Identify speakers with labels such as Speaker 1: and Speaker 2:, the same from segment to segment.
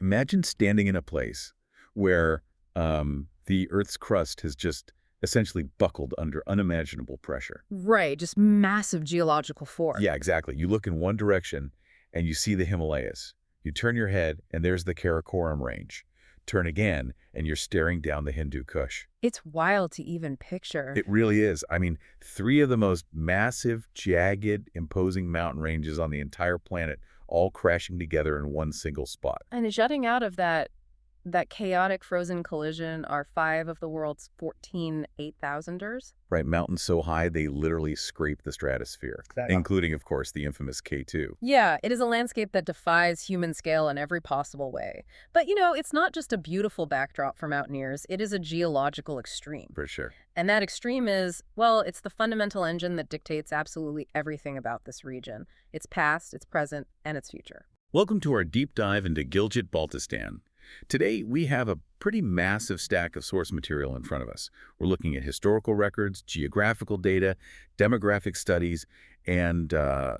Speaker 1: Imagine standing in a place where the Earth's crust has just essentially buckled under unimaginable pressure.
Speaker 2: Right, just massive geological force.
Speaker 1: Yeah, exactly. You look in one direction and you see the Himalayas. You turn your head and there's the Karakoram Range. Turn again and you're staring down the Hindu Kush.
Speaker 2: It's wild to even picture.
Speaker 1: It really is. I mean, three of the most massive, jagged, imposing mountain ranges on the entire planet all crashing together in one single spot.
Speaker 2: And jutting out of that chaotic frozen collision are 5 of the world's 14 8,000ers.
Speaker 1: Right, mountains so high they literally scrape the stratosphere, including, of course, the infamous K2.
Speaker 2: Yeah, it is a landscape that defies human scale in every possible way. But, it's not just a beautiful backdrop for mountaineers. It is a geological extreme.
Speaker 1: For sure.
Speaker 2: And that extreme is, well, it's the fundamental engine that dictates absolutely everything about this region. Its past, its present, and its future.
Speaker 1: Welcome to our deep dive into Gilgit-Baltistan. Today, we have a pretty massive stack of source material in front of us. We're looking at historical records, geographical data, demographic studies, and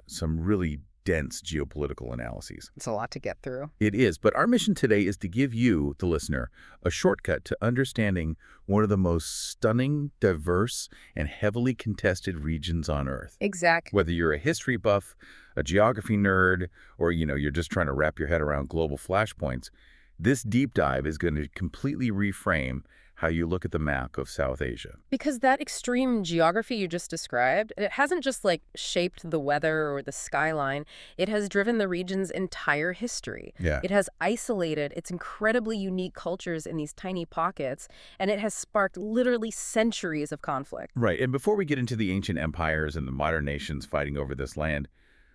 Speaker 1: some really dense geopolitical analyses.
Speaker 2: It's a lot to get through.
Speaker 1: It is, but our mission today is to give you, the listener, a shortcut to understanding one of the most stunning, diverse, and heavily contested regions on Earth.
Speaker 2: Exactly.
Speaker 1: Whether you're a history buff, a geography nerd, or you're just trying to wrap your head around global flashpoints, this deep dive is going to completely reframe how you look at the map of South Asia.
Speaker 2: Because that extreme geography you just described, it hasn't just shaped the weather or the skyline. It has driven the region's entire history.
Speaker 1: Yeah.
Speaker 2: It has isolated its incredibly unique cultures in these tiny pockets, and it has sparked literally centuries of conflict.
Speaker 1: Right. And before we get into the ancient empires and the modern nations fighting over this land,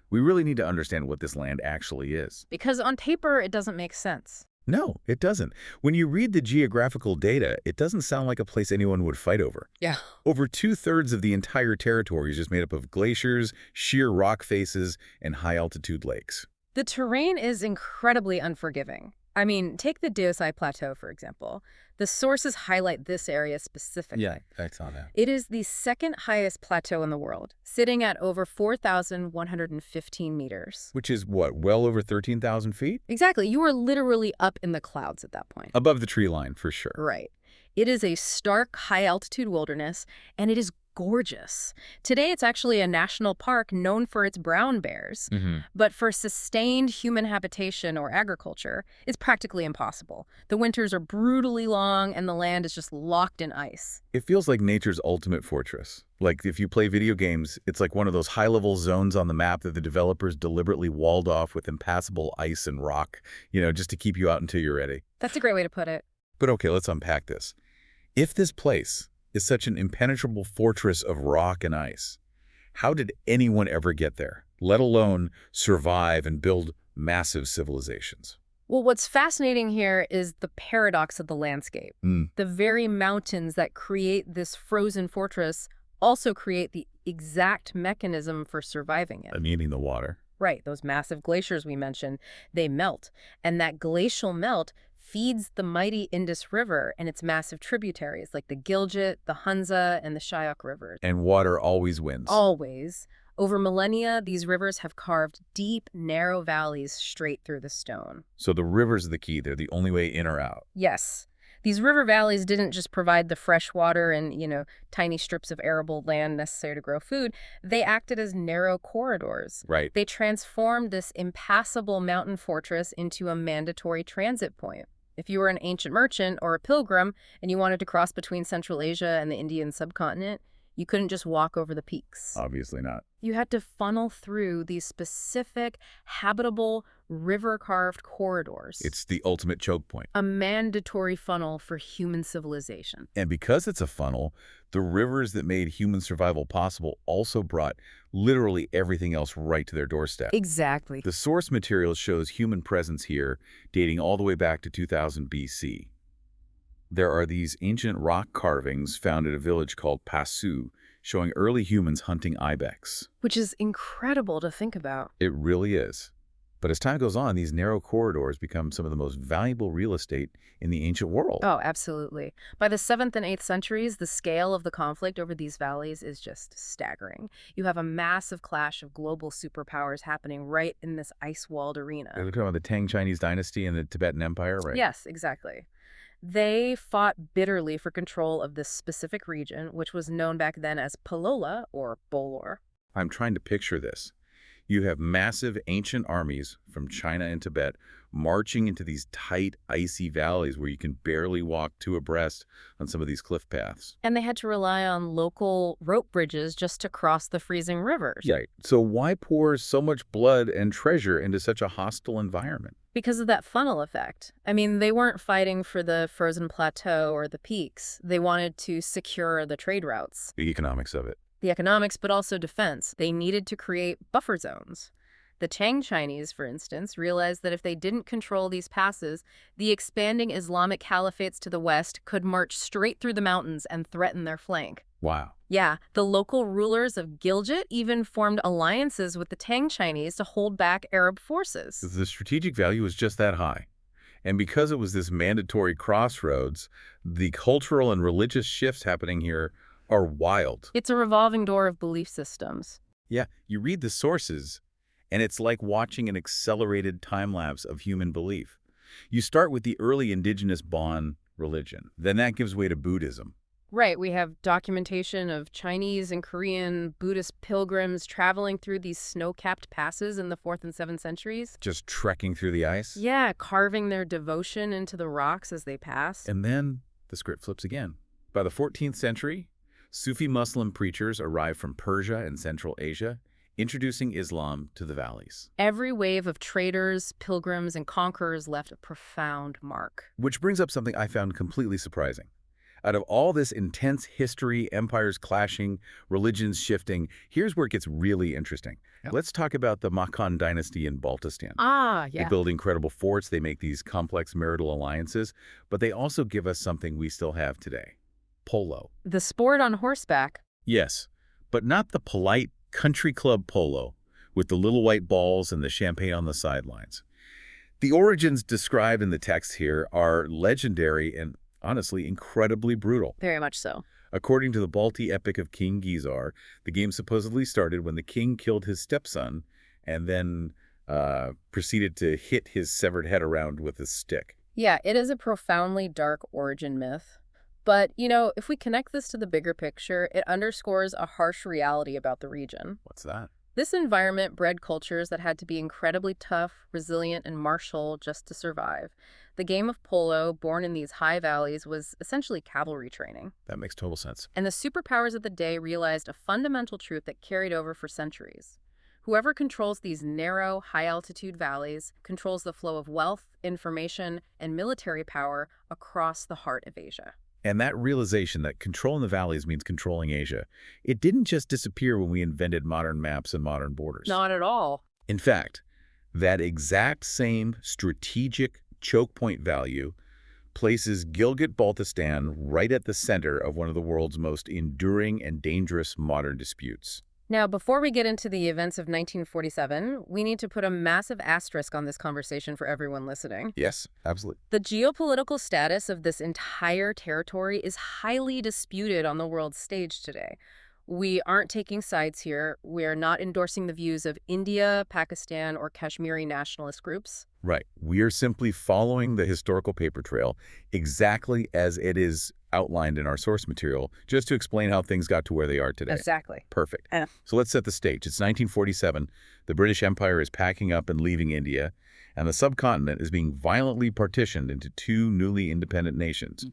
Speaker 1: we really need to understand what this land actually is.
Speaker 2: Because on paper, it doesn't make sense.
Speaker 1: No, it doesn't. When you read the geographical data, it doesn't sound like a place anyone would fight over.
Speaker 2: Yeah.
Speaker 1: Over 2/3 of the entire territory is just made up of glaciers, sheer rock faces, and high-altitude lakes.
Speaker 2: The terrain is incredibly unforgiving. I mean, take the Deosai Plateau, for example. The sources highlight this area specifically.
Speaker 1: Yeah, I saw that.
Speaker 2: It is the second highest plateau in the world, sitting at over 4,115 meters.
Speaker 1: Which is what, well over 13,000 feet?
Speaker 2: Exactly. You are literally up in the clouds at that point.
Speaker 1: Above the tree line, for sure.
Speaker 2: Right. It is a stark, high-altitude wilderness, and it is gorgeous. Today, it's actually a national park known for its brown bears. But for sustained human habitation or agriculture, it's practically impossible. The winters are brutally long, and the land is just locked in ice.
Speaker 1: It feels like nature's ultimate fortress. Like if you play video games, it's like one of those high-level zones on the map that the developers deliberately walled off with impassable ice and rock, just to keep you out until you're ready.
Speaker 2: That's a great way to put it.
Speaker 1: But okay, let's unpack this. If this place is such an impenetrable fortress of rock and ice, how did anyone ever get there, let alone survive and build massive civilizations?
Speaker 2: Well, what's fascinating here is the paradox of the landscape. The very mountains that create this frozen fortress also create the exact mechanism for surviving it.
Speaker 1: Meaning the water.
Speaker 2: Right, those massive glaciers we mentioned, they melt. And that glacial melt feeds the mighty Indus River and its massive tributaries like the Gilgit, the Hunza, and the Shyok rivers.
Speaker 1: And water always wins.
Speaker 2: Always. Over millennia, these rivers have carved deep, narrow valleys straight through the stone.
Speaker 1: So the rivers are the key. They're the only way in or out.
Speaker 2: Yes. These river valleys didn't just provide the fresh water and, tiny strips of arable land necessary to grow food. They acted as narrow corridors.
Speaker 1: Right.
Speaker 2: They transformed this impassable mountain fortress into a mandatory transit point. If you were an ancient merchant or a pilgrim and you wanted to cross between Central Asia and the Indian subcontinent, you couldn't just walk over the peaks.
Speaker 1: Obviously not.
Speaker 2: You had to funnel through these specific, habitable, river-carved corridors.
Speaker 1: It's the ultimate choke point.
Speaker 2: A mandatory funnel for human civilization.
Speaker 1: And because it's a funnel, the rivers that made human survival possible also brought literally everything else right to their doorstep.
Speaker 2: Exactly.
Speaker 1: The source material shows human presence here dating all the way back to 2000 BC. There are these ancient rock carvings found at a village called Pasu, showing early humans hunting ibex.
Speaker 2: Which is incredible to think about.
Speaker 1: It really is. But as time goes on, these narrow corridors become some of the most valuable real estate in the ancient world.
Speaker 2: Oh, absolutely. By the 7th and 8th centuries, the scale of the conflict over these valleys is just staggering. You have a massive clash of global superpowers happening right in this ice-walled arena.
Speaker 1: We're talking about the Tang Chinese dynasty and the Tibetan Empire, right?
Speaker 2: Yes, exactly. They fought bitterly for control of this specific region, which was known back then as Palola, or Bolor.
Speaker 1: I'm trying to picture this. You have massive ancient armies from China and Tibet marching into these tight, icy valleys where you can barely walk two abreast on some of these cliff paths.
Speaker 2: And they had to rely on local rope bridges just to cross the freezing rivers.
Speaker 1: Right. So why pour so much blood and treasure into such a hostile environment?
Speaker 2: Because of that funnel effect. I mean, they weren't fighting for the frozen plateau or the peaks. They wanted to secure the trade routes.
Speaker 1: The economics of it.
Speaker 2: The economics, but also defense. They needed to create buffer zones. The Tang Chinese, for instance, realized that if they didn't control these passes, the expanding Islamic caliphates to the west could march straight through the mountains and threaten their flank.
Speaker 1: Wow.
Speaker 2: Yeah, the local rulers of Gilgit even formed alliances with the Tang Chinese to hold back Arab forces.
Speaker 1: The strategic value was just that high. And because it was this mandatory crossroads, the cultural and religious shifts happening here are wild.
Speaker 2: It's a revolving door of belief systems.
Speaker 1: Yeah, you read the sources, and it's like watching an accelerated time-lapse of human belief. You start with the early indigenous Bon religion. Then that gives way to Buddhism.
Speaker 2: Right, we have documentation of Chinese and Korean Buddhist pilgrims traveling through these snow-capped passes in the 4th and 7th centuries.
Speaker 1: Just trekking through the ice?
Speaker 2: Yeah, carving their devotion into the rocks as they passed.
Speaker 1: And then the script flips again. By the 14th century, Sufi Muslim preachers arrived from Persia and Central Asia, introducing Islam to the valleys.
Speaker 2: Every wave of traders, pilgrims, and conquerors left a profound mark.
Speaker 1: Which brings up something I found completely surprising. Out of all this intense history, empires clashing, religions shifting, here's where it gets really interesting. Yep. Let's talk about the Makhan dynasty in Baltistan.
Speaker 2: Ah, yeah.
Speaker 1: They build incredible forts, they make these complex marital alliances, but they also give us something we still have today. Polo.
Speaker 2: The sport on horseback.
Speaker 1: Yes, but not the polite country club polo with the little white balls and the champagne on the sidelines. The origins described in the text here are legendary and honestly incredibly brutal.
Speaker 2: Very much so.
Speaker 1: According to the Balti epic of King Gizar, the game supposedly started when the king killed his stepson and then proceeded to hit his severed head around with a stick.
Speaker 2: Yeah, it is a profoundly dark origin myth. But, you know, if we connect this to the bigger picture, it underscores a harsh reality about the region.
Speaker 1: What's that?
Speaker 2: This environment bred cultures that had to be incredibly tough, resilient, and martial just to survive. The game of polo, born in these high valleys, was essentially cavalry training.
Speaker 1: That makes total sense.
Speaker 2: And the superpowers of the day realized a fundamental truth that carried over for centuries. Whoever controls these narrow, high-altitude valleys controls the flow of wealth, information, and military power across the heart of Asia.
Speaker 1: And that realization that controlling the valleys means controlling Asia, it didn't just disappear when we invented modern maps and modern borders.
Speaker 2: Not at all.
Speaker 1: In fact, that exact same strategic choke point value places Gilgit-Baltistan right at the center of one of the world's most enduring and dangerous modern disputes.
Speaker 2: Now, before we get into the events of 1947, we need to put a massive asterisk on this conversation for everyone listening.
Speaker 1: Yes, absolutely.
Speaker 2: The geopolitical status of this entire territory is highly disputed on the world stage today. We aren't taking sides here. We are not endorsing the views of India, Pakistan, or Kashmiri nationalist groups.
Speaker 1: Right. We are simply following the historical paper trail exactly as it is outlined in our source material, just to explain how things got to where they are today.
Speaker 2: Exactly.
Speaker 1: Perfect. So let's set the stage. It's 1947. The British Empire is packing up and leaving India, and the subcontinent is being violently partitioned into two newly independent nations,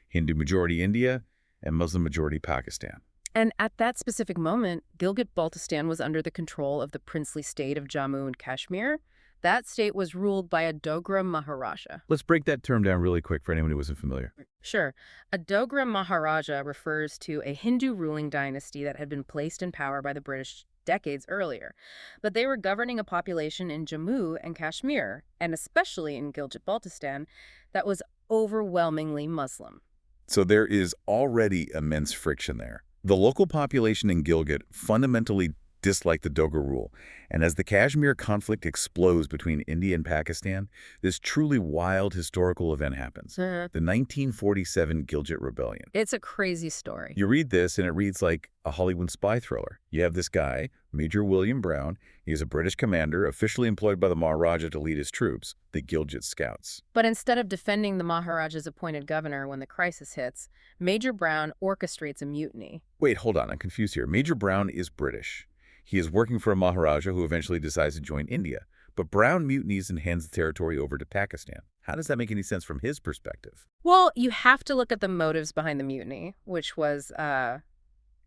Speaker 1: Hindu-majority India and Muslim-majority Pakistan.
Speaker 2: And at that specific moment, Gilgit-Baltistan was under the control of the princely state of Jammu and Kashmir. That state was ruled by a Dogra Maharaja.
Speaker 1: Let's break that term down really quick for anyone who wasn't familiar.
Speaker 2: Sure. A Dogra Maharaja refers to a Hindu ruling dynasty that had been placed in power by the British decades earlier. But they were governing a population in Jammu and Kashmir, and especially in Gilgit-Baltistan, that was overwhelmingly Muslim.
Speaker 1: So there is already immense friction there. The local population in Gilgit fundamentally dislike the Dogra rule. And as the Kashmir conflict explodes between India and Pakistan, this truly wild historical event happens. The 1947 Gilgit Rebellion.
Speaker 2: It's a crazy story.
Speaker 1: You read this and it reads like a Hollywood spy thriller. You have this guy, Major William Brown. He's a British commander, officially employed by the Maharaja to lead his troops, the Gilgit Scouts.
Speaker 2: But instead of defending the Maharaja's appointed governor when the crisis hits, Major Brown orchestrates a mutiny.
Speaker 1: Wait, hold on. I'm confused here. Major Brown is British. He is working for a Maharaja who eventually decides to join India. But Brown mutinies and hands the territory over to Pakistan. How does that make any sense from his perspective?
Speaker 2: Well, you have to look at the motives behind the mutiny, which was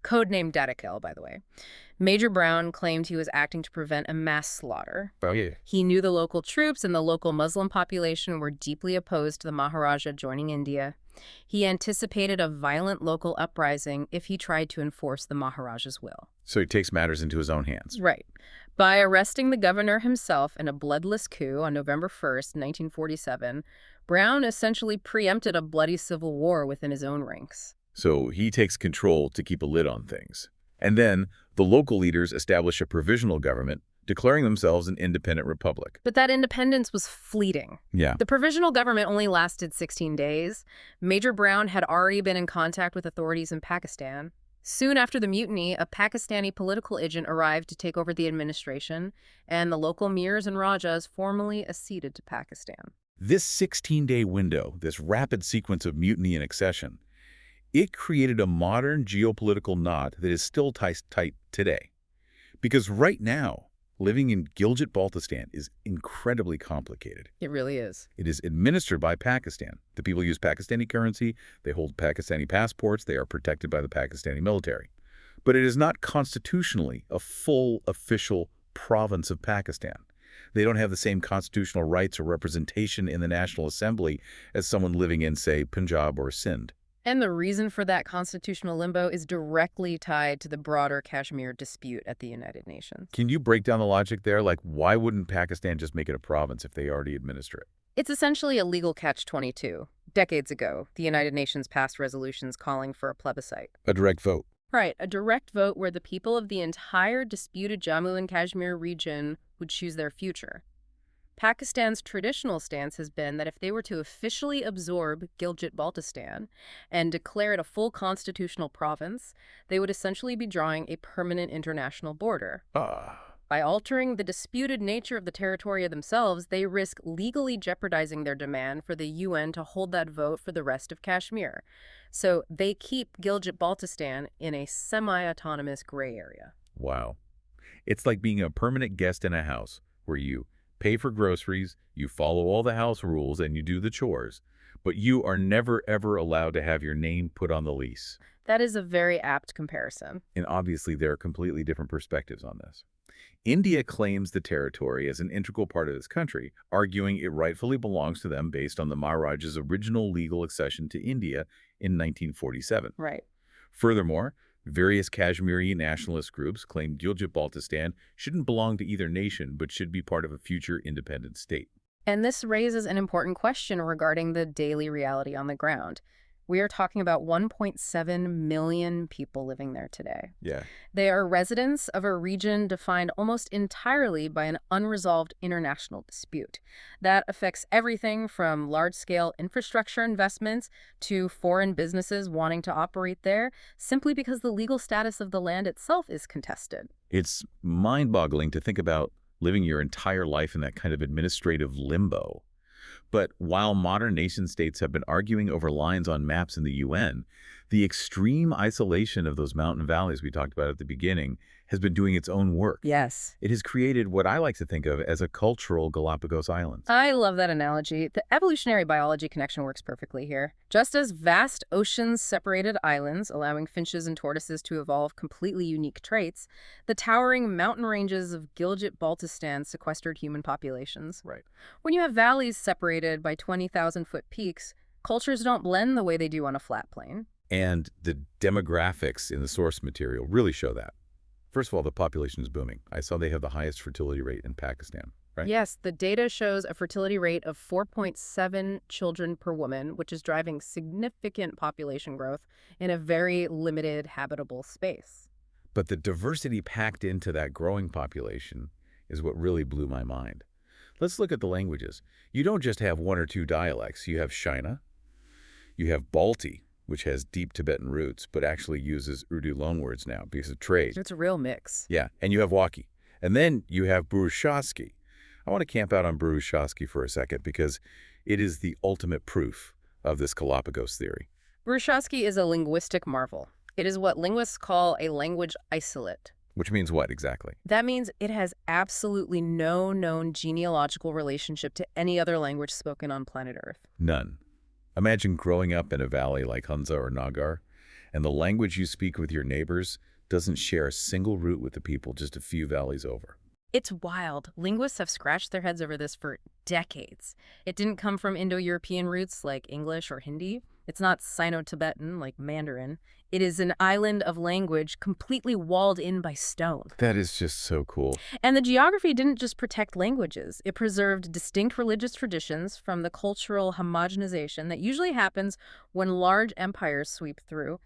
Speaker 2: codenamed Data Kill, by the way. Major Brown claimed he was acting to prevent a mass slaughter.
Speaker 1: Oh, yeah.
Speaker 2: He knew the local troops and the local Muslim population were deeply opposed to the Maharaja joining India. He anticipated a violent local uprising if he tried to enforce the Maharaja's will.
Speaker 1: So he takes matters into his own hands.
Speaker 2: Right. By arresting the governor himself in a bloodless coup on November 1st, 1947, Brown essentially preempted a bloody civil war within his own ranks.
Speaker 1: So he takes control to keep a lid on things. And then the local leaders establish a provisional government, declaring themselves an independent republic.
Speaker 2: But that independence was fleeting.
Speaker 1: Yeah.
Speaker 2: The provisional government only lasted 16 days. Major Brown had already been in contact with authorities in Pakistan. Soon after the mutiny, a Pakistani political agent arrived to take over the administration, and the local mirs and rajas formally acceded to Pakistan.
Speaker 1: This 16-day window, this rapid sequence of mutiny and accession, it created a modern geopolitical knot that is still tight today. Because right now, living in Gilgit-Baltistan is incredibly complicated.
Speaker 2: It really is.
Speaker 1: It is administered by Pakistan. The people use Pakistani currency, they hold Pakistani passports, they are protected by the Pakistani military. But it is not constitutionally a full official province of Pakistan. They don't have the same constitutional rights or representation in the National Assembly as someone living in, say, Punjab or Sindh.
Speaker 2: And the reason for that constitutional limbo is directly tied to the broader Kashmir dispute at the United Nations.
Speaker 1: Can you break down the logic there? Like, why wouldn't Pakistan just make it a province if they already administer it?
Speaker 2: It's essentially a legal catch-22. Decades ago, the United Nations passed resolutions calling for a plebiscite.
Speaker 1: A direct vote.
Speaker 2: Right, a direct vote where the people of the entire disputed Jammu and Kashmir region would choose their future. Pakistan's traditional stance has been that if they were to officially absorb Gilgit-Baltistan and declare it a full constitutional province, they would essentially be drawing a permanent international border. By altering the disputed nature of the territory themselves, they risk legally jeopardizing their demand for the UN to hold that vote for the rest of Kashmir. So they keep Gilgit-Baltistan in a semi-autonomous gray area.
Speaker 1: Wow. It's like being a permanent guest in a house where you pay for groceries, you follow all the house rules, and you do the chores, but you are never, ever allowed to have your name put on the lease.
Speaker 2: That is a very apt comparison.
Speaker 1: And obviously, there are completely different perspectives on this. India claims the territory as an integral part of this country, arguing it rightfully belongs to them based on the Maharaja's original legal accession to India in 1947.
Speaker 2: Right.
Speaker 1: Furthermore, various Kashmiri nationalist groups claim Gilgit-Baltistan shouldn't belong to either nation, but should be part of a future independent state.
Speaker 2: And this raises an important question regarding the daily reality on the ground. We are talking about 1.7 million people living there today.
Speaker 1: Yeah.
Speaker 2: They are residents of a region defined almost entirely by an unresolved international dispute that affects everything from large-scale infrastructure investments to foreign businesses wanting to operate there simply because the legal status of the land itself is contested.
Speaker 1: It's mind-boggling to think about living your entire life in that kind of administrative limbo. But while modern nation-states have been arguing over lines on maps in the UN, the extreme isolation of those mountain valleys we talked about at the beginning has been doing its own work.
Speaker 2: Yes.
Speaker 1: It has created what I like to think of as a cultural Galapagos Islands.
Speaker 2: I love that analogy. The evolutionary biology connection works perfectly here. Just as vast oceans separated islands, allowing finches and tortoises to evolve completely unique traits, the towering mountain ranges of Gilgit-Baltistan sequestered human populations.
Speaker 1: Right.
Speaker 2: When you have valleys separated by 20,000-foot peaks, cultures don't blend the way they do on a flat plain.
Speaker 1: And the demographics in the source material really show that. First of all, the population is booming. I saw they have the highest fertility rate in Pakistan, right?
Speaker 2: Yes, the data shows a fertility rate of 4.7 children per woman, which is driving significant population growth in a very limited habitable space.
Speaker 1: But the diversity packed into that growing population is what really blew my mind. Let's look at the languages. You don't just have one or two dialects. You have Shina, you have Balti, which has deep Tibetan roots, but actually uses Urdu loanwords now because of trade.
Speaker 2: It's a real mix.
Speaker 1: Yeah, and you have Waki. And then you have Burushaski. I want to camp out on Burushaski for a second because it is the ultimate proof of this Galapagos theory.
Speaker 2: Burushaski is a linguistic marvel. It is what linguists call a language isolate.
Speaker 1: Which means what exactly?
Speaker 2: That means it has absolutely no known genealogical relationship to any other language spoken on planet Earth.
Speaker 1: None. Imagine growing up in a valley like Hunza or Nagar, and the language you speak with your neighbors doesn't share a single root with the people just a few valleys over.
Speaker 2: It's wild. Linguists have scratched their heads over this for decades. It didn't come from Indo-European roots like English or Hindi. It's not Sino-Tibetan like Mandarin. It is an island of language completely walled in by stone.
Speaker 1: That is just so cool.
Speaker 2: And the geography didn't just protect languages. It preserved distinct religious traditions from the cultural homogenization that usually happens when large empires sweep through.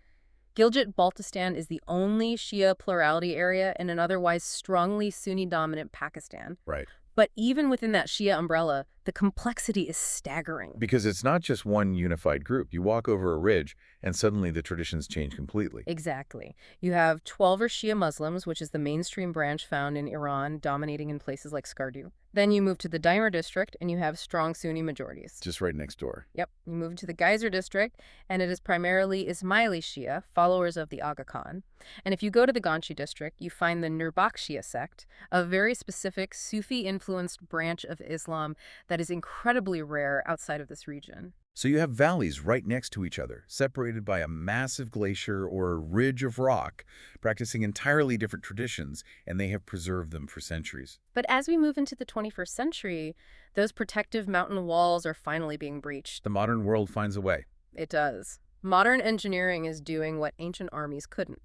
Speaker 2: Gilgit-Baltistan is the only Shia plurality area in an otherwise strongly Sunni-dominant Pakistan.
Speaker 1: Right.
Speaker 2: But even within that Shia umbrella, the complexity is staggering.
Speaker 1: Because it's not just one unified group. You walk over a ridge, and suddenly the traditions change completely.
Speaker 2: Exactly. You have 12 Shia Muslims, which is the mainstream branch found in Iran, dominating in places like Skardu. Then you move to the Daimar district, and you have strong Sunni majorities.
Speaker 1: Just right next door.
Speaker 2: Yep. You move to the Geyser district, and it is primarily Ismaili Shia, followers of the Aga Khan. And if you go to the Ganchi district, you find the Nurbaq Shia sect, a very specific Sufi-influenced branch of Islam that is incredibly rare outside of this region.
Speaker 1: So you have valleys right next to each other, separated by a massive glacier or a ridge of rock, practicing entirely different traditions, and they have preserved them for centuries.
Speaker 2: But as we move into the 21st century, those protective mountain walls are finally being breached.
Speaker 1: The modern world finds a way.
Speaker 2: It does. Modern engineering is doing what ancient armies couldn't.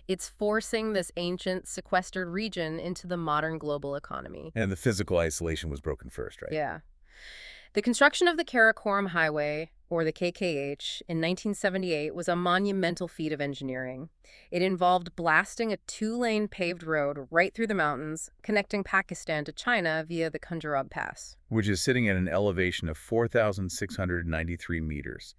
Speaker 2: It's forcing this ancient, sequestered region into the modern global economy.
Speaker 1: And the physical isolation was broken first, right?
Speaker 2: Yeah. The construction of the Karakoram Highway, or the KKH, in 1978 was a monumental feat of engineering. It involved blasting a 2-lane paved road right through the mountains, connecting Pakistan to China via the Khunjerab Pass.
Speaker 1: Which is sitting at an elevation of 4,693 meters.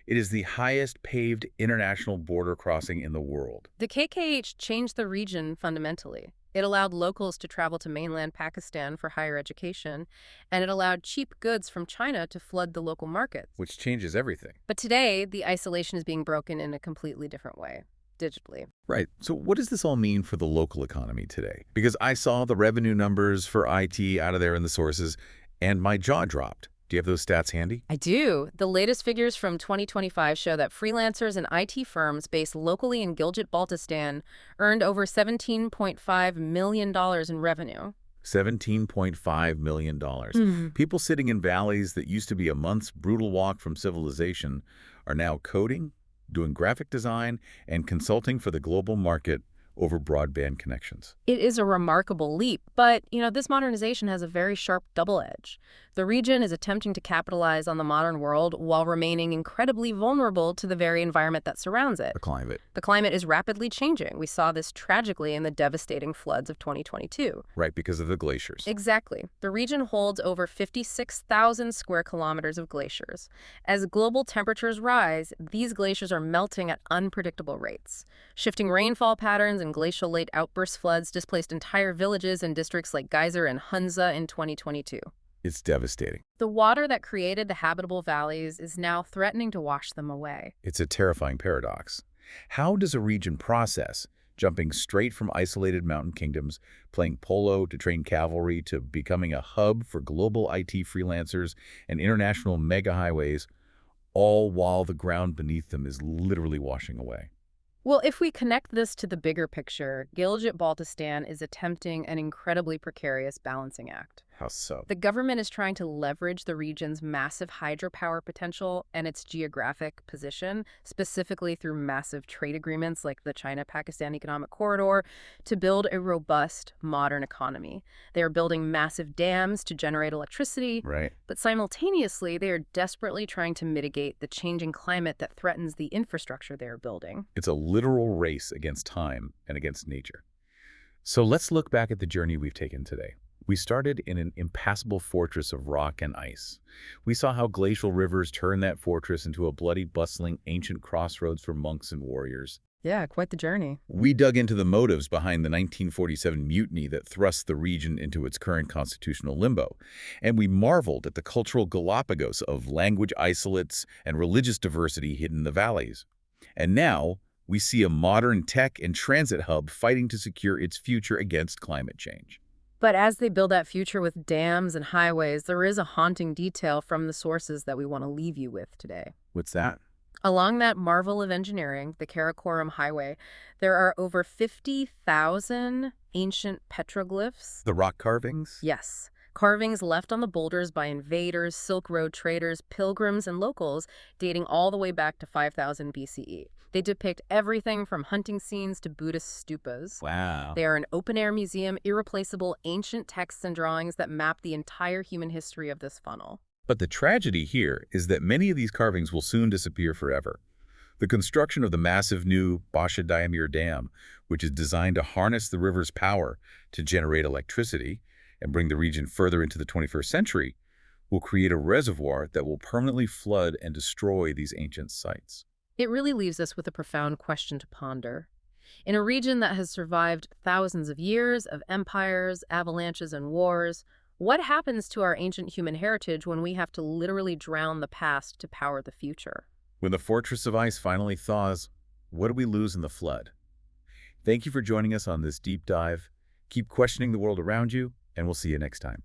Speaker 1: It is the highest paved international border crossing in the world.
Speaker 2: The KKH changed the region fundamentally. It allowed locals to travel to mainland Pakistan for higher education, and it allowed cheap goods from China to flood the local markets.
Speaker 1: Which changes everything.
Speaker 2: But today, the isolation is being broken in a completely different way, digitally.
Speaker 1: Right. So what does this all mean for the local economy today? Because I saw the revenue numbers for IT out of there in the sources, and my jaw dropped. Do you have those stats handy?
Speaker 2: I do. The latest figures from 2025 show that freelancers and IT firms based locally in Gilgit-Baltistan earned over $17.5 million in revenue.
Speaker 1: $17.5 million. People sitting in valleys that used to be a month's brutal walk from civilization are now coding, doing graphic design, and consulting for the global market over broadband connections.
Speaker 2: It is a remarkable leap, but, this modernization has a very sharp double edge. The region is attempting to capitalize on the modern world while remaining incredibly vulnerable to the very environment that surrounds it.
Speaker 1: The climate.
Speaker 2: The climate is rapidly changing. We saw this tragically in the devastating floods of 2022.
Speaker 1: Right, because of the glaciers.
Speaker 2: Exactly. The region holds over 56,000 square kilometers of glaciers. As global temperatures rise, these glaciers are melting at unpredictable rates. Shifting rainfall patterns and glacial late outburst floods displaced entire villages in districts like Geyser and Hunza in 2022.
Speaker 1: It's devastating.
Speaker 2: The water that created the habitable valleys is now threatening to wash them away.
Speaker 1: It's a terrifying paradox. How does a region process, jumping straight from isolated mountain kingdoms, playing polo to train cavalry, to becoming a hub for global IT freelancers and international mega highways, all while the ground beneath them is literally washing away?
Speaker 2: Well, if we connect this to the bigger picture, Gilgit-Baltistan is attempting an incredibly precarious balancing act.
Speaker 1: How so?
Speaker 2: The government is trying to leverage the region's massive hydropower potential and its geographic position, specifically through massive trade agreements like the China-Pakistan Economic Corridor, to build a robust, modern economy. They are building massive dams to generate electricity,
Speaker 1: Right.
Speaker 2: but simultaneously, they are desperately trying to mitigate the changing climate that threatens the infrastructure they are building.
Speaker 1: It's a literal race against time and against nature. So let's look back at the journey we've taken today. We started in an impassable fortress of rock and ice. We saw how glacial rivers turned that fortress into a bloody, bustling, ancient crossroads for monks and warriors.
Speaker 2: Yeah, quite the journey.
Speaker 1: We dug into the motives behind the 1947 mutiny that thrust the region into its current constitutional limbo, and we marveled at the cultural Galapagos of language isolates and religious diversity hidden in the valleys. And now, we see a modern tech and transit hub fighting to secure its future against climate change.
Speaker 2: But as they build that future with dams and highways, there is a haunting detail from the sources that we want to leave you with today.
Speaker 1: What's that?
Speaker 2: Along that marvel of engineering, the Karakoram Highway, there are over 50,000 ancient petroglyphs.
Speaker 1: The rock carvings?
Speaker 2: Yes, carvings left on the boulders by invaders, Silk Road traders, pilgrims, and locals, dating all the way back to 5000 BCE. They depict everything from hunting scenes to Buddhist stupas.
Speaker 1: Wow.
Speaker 2: They are an open-air museum, irreplaceable ancient texts and drawings that map the entire human history of this funnel.
Speaker 1: But the tragedy here is that many of these carvings will soon disappear forever. The construction of the massive new Basha Dam, which is designed to harness the river's power to generate electricity and bring the region further into the 21st century, will create a reservoir that will permanently flood and destroy these ancient sites.
Speaker 2: It really leaves us with a profound question to ponder. In a region that has survived thousands of years of empires, avalanches, and wars, what happens to our ancient human heritage when we have to literally drown the past to power the future?
Speaker 1: When the fortress of ice finally thaws, what do we lose in the flood? Thank you for joining us on this deep dive. Keep questioning the world around you, and we'll see you next time.